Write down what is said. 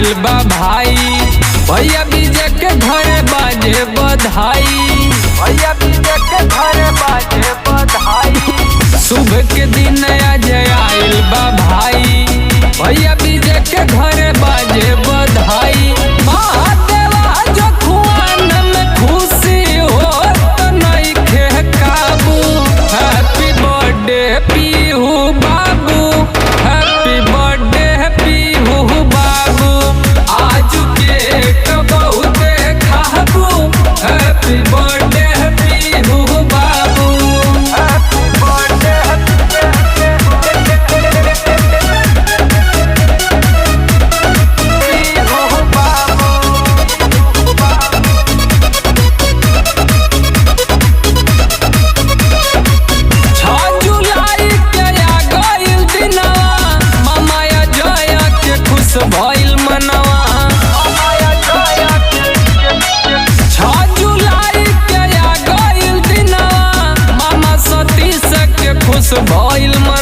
आइल बा भाई, भैया विजय के घरे बाजे बधाई, भैया विजय के घरे बाजे बधाई। शुभ के दिन आज आइल बा भाई, भैया विजय के घरे बाजे बधाई। महादेवा जो खुआन में खुशी हो तो नहीं खे काबू। हैप्पी बर्थडे पीहू बाबू, हैप्पी बर्थडे पीहू बाबू, आज केक बहुते खाबू। हैप्पी बर्थडे पीहू बाबू, हैप्पी बर्थडे पीहू बाबू। 6 जुलाई के आ गइल दिनवा, मामाया जया के खुश भइल मनवा। 6 जुलाई के आ गइल दिनवा, मामा सतीश के खुश भइल मनवा।